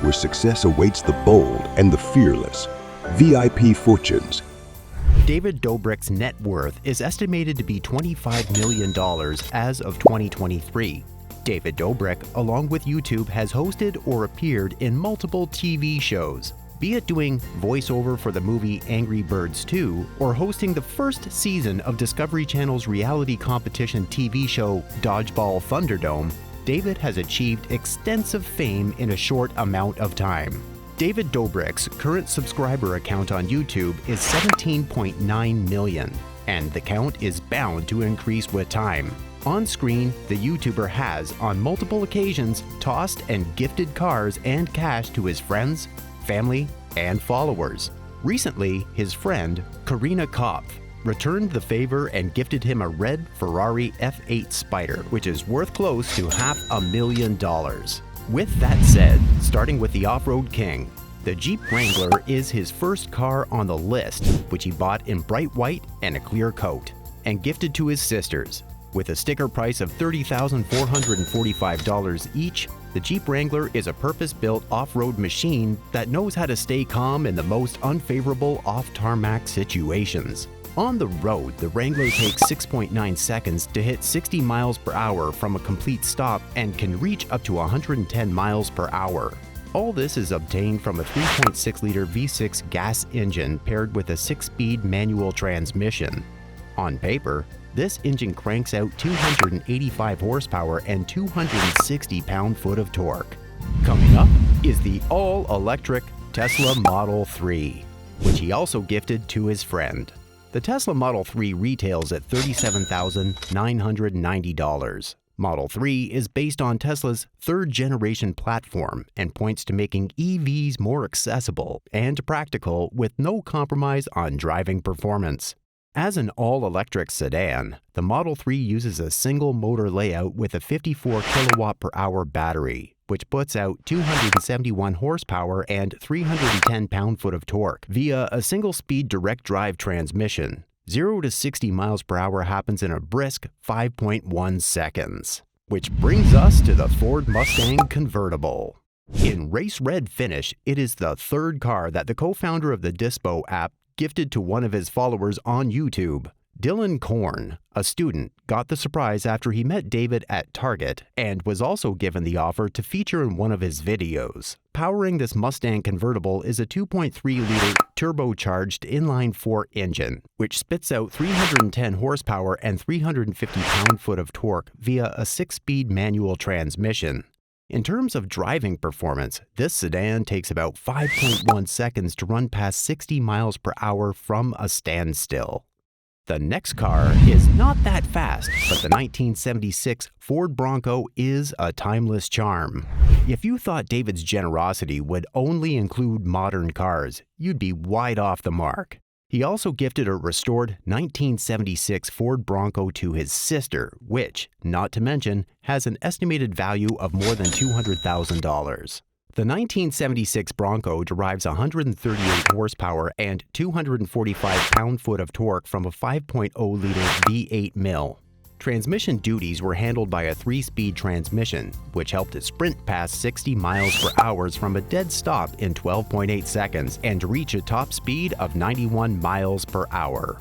where success awaits the bold and the fearless. VIP Fortunes. David Dobrik's net worth is estimated to be $25 million as of 2023. David Dobrik, along with YouTube, has hosted or appeared in multiple TV shows, be it doing voiceover for the movie Angry Birds 2 or hosting the first season of Discovery Channel's reality competition TV show Dodgeball Thunderdome. David has achieved extensive fame in a short amount of time. David Dobrik's current subscriber account on YouTube is 17.9 million, and the count is bound to increase with time. On screen, the YouTuber has, on multiple occasions, tossed and gifted cars and cash to his friends, family, and followers. Recently, his friend, Karina Kopf, returned the favor and gifted him a red Ferrari F8 Spider, which is worth close to $500,000. With that said, starting with the off-road king, the Jeep Wrangler is his first car on the list, which he bought in bright white and a clear coat, and gifted to his sisters. With a sticker price of $30,445 each, the Jeep Wrangler is a purpose-built off-road machine that knows how to stay calm in the most unfavorable off-tarmac situations. On the road, the Wrangler takes 6.9 seconds to hit 60 miles per hour from a complete stop and can reach up to 110 miles per hour. All this is obtained from a 3.6-liter V6 gas engine paired with a 6-speed manual transmission. On paper, this engine cranks out 285 horsepower and 260 pound-foot of torque. Coming up is the all-electric Tesla Model 3, which he also gifted to his friend. The Tesla Model 3 retails at $37,990. Model 3 is based on Tesla's third-generation platform and points to making EVs more accessible and practical with no compromise on driving performance. As an all-electric sedan, the Model 3 uses a single-motor layout with a 54 kilowatt-per-hour battery, which puts out 271 horsepower and 310 pound-foot of torque via a single-speed direct-drive transmission. 0 to 60 miles per hour happens in a brisk 5.1 seconds. Which brings us to the Ford Mustang convertible. In race red finish, it is the third car that the co-founder of the Dispo app gifted to one of his followers on YouTube. Dylan Korn, a student, got the surprise after he met David at Target and was also given the offer to feature in one of his videos. Powering this Mustang convertible is a 2.3-liter turbocharged inline-4 engine, which spits out 310 horsepower and 350 pound-foot of torque via a 6-speed manual transmission. In terms of driving performance, this sedan takes about 5.1 seconds to run past 60 miles per hour from a standstill. The next car is not that fast, but the 1976 Ford Bronco is a timeless charm. If you thought David's generosity would only include modern cars, you'd be wide off the mark. He also gifted a restored 1976 Ford Bronco to his sister, which, not to mention, has an estimated value of more than $200,000. The 1976 Bronco derives 138 horsepower and 245 pound-foot of torque from a 5.0-liter V8 mill. Transmission duties were handled by a 3-speed transmission, which helped it sprint past 60 miles per hour from a dead stop in 12.8 seconds and to reach a top speed of 91 miles per hour.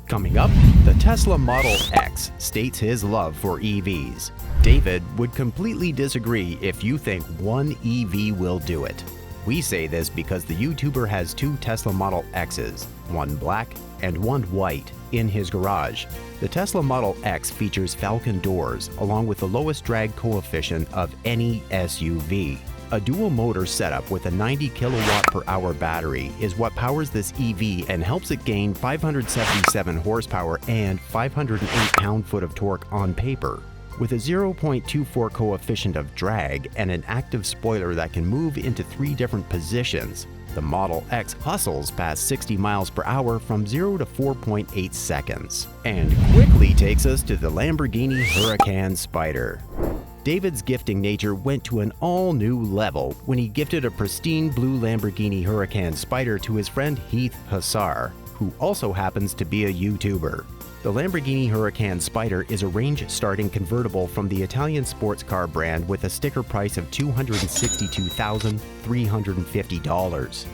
Coming up, the Tesla Model X states his love for EVs. David would completely disagree if you think one EV will do it. We say this because the YouTuber has 2 Tesla Model X's, one black and one white, in his garage. The Tesla Model X features Falcon doors, along with the lowest drag coefficient of any SUV. A dual-motor setup with a 90 kilowatt-per-hour battery is what powers this EV and helps it gain 577 horsepower and 508 pound-foot of torque on paper. With a 0.24 coefficient of drag and an active spoiler that can move into 3 different positions, the Model X hustles past 60 miles per hour from 0 to 4.8 seconds, and quickly takes us to the Lamborghini Huracan Spider. David's gifting nature went to an all-new level when he gifted a pristine blue Lamborghini Huracan Spider to his friend Heath Hussar. who also happens to be a YouTuber. The Lamborghini Huracan Spider is a range-starting convertible from the Italian sports car brand with a sticker price of $262,350.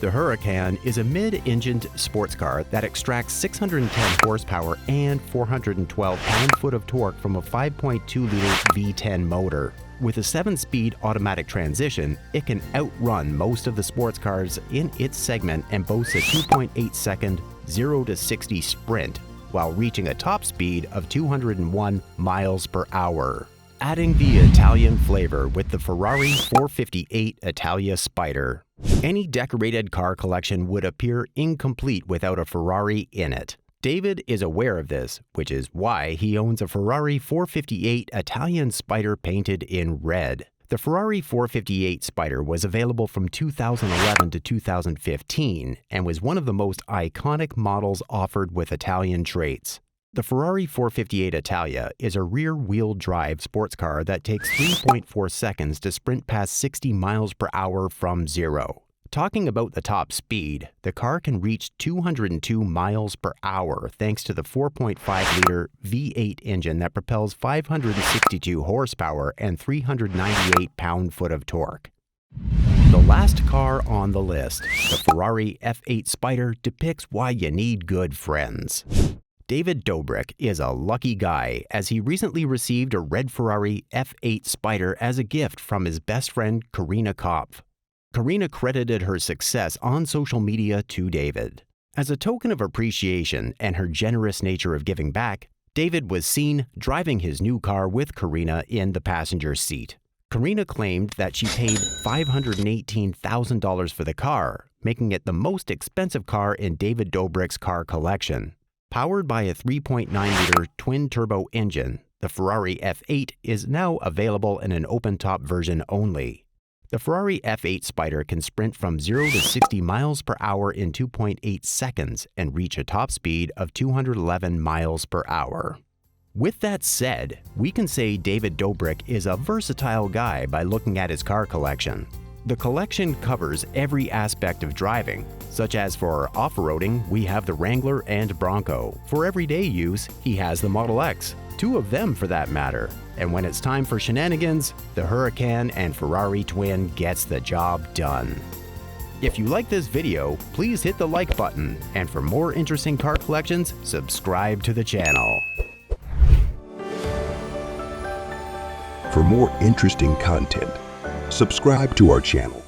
The Huracan is a mid-engined sports car that extracts 610 horsepower and 412 pound-foot of torque from a 5.2-liter V10 motor. With a 7-speed automatic transmission, it can outrun most of the sports cars in its segment and boasts a 2.8-second 0-60 sprint, while reaching a top speed of 201 miles per hour. Adding the Italian flavor with the Ferrari 458 Italia Spider. Any decorated car collection would appear incomplete without a Ferrari in it. David is aware of this, which is why he owns a Ferrari 458 Italian Spider painted in red. The Ferrari 458 Spider was available from 2011 to 2015 and was one of the most iconic models offered with Italian traits. The Ferrari 458 Italia is a rear-wheel drive sports car that takes 3.4 seconds to sprint past 60 miles per hour from zero. Talking about the top speed, the car can reach 202 miles per hour thanks to the 4.5-liter V8 engine that propels 562 horsepower and 398 pound-foot of torque. The last car on the list, the Ferrari F8 Spider, depicts why you need good friends. David Dobrik is a lucky guy as he recently received a red Ferrari F8 Spider as a gift from his best friend Karina Kopf. Karina credited her success on social media to David. As a token of appreciation and her generous nature of giving back, David was seen driving his new car with Karina in the passenger seat. Karina claimed that she paid $518,000 for the car, making it the most expensive car in David Dobrik's car collection. Powered by a 3.9-liter twin-turbo engine, the Ferrari F8 is now available in an open-top version only. The Ferrari F8 Spider can sprint from 0 to 60 miles per hour in 2.8 seconds and reach a top speed of 211 miles per hour. With that said, we can say David Dobrik is a versatile guy by looking at his car collection. The collection covers every aspect of driving, such as for off-roading, we have the Wrangler and Bronco. For everyday use, he has the Model X, 2 of them for that matter. And when it's time for shenanigans, the Huracan and Ferrari twin gets the job done. If you like this video, please hit the like button, and for more interesting car collections, subscribe to the channel. For more interesting content, subscribe to our channel.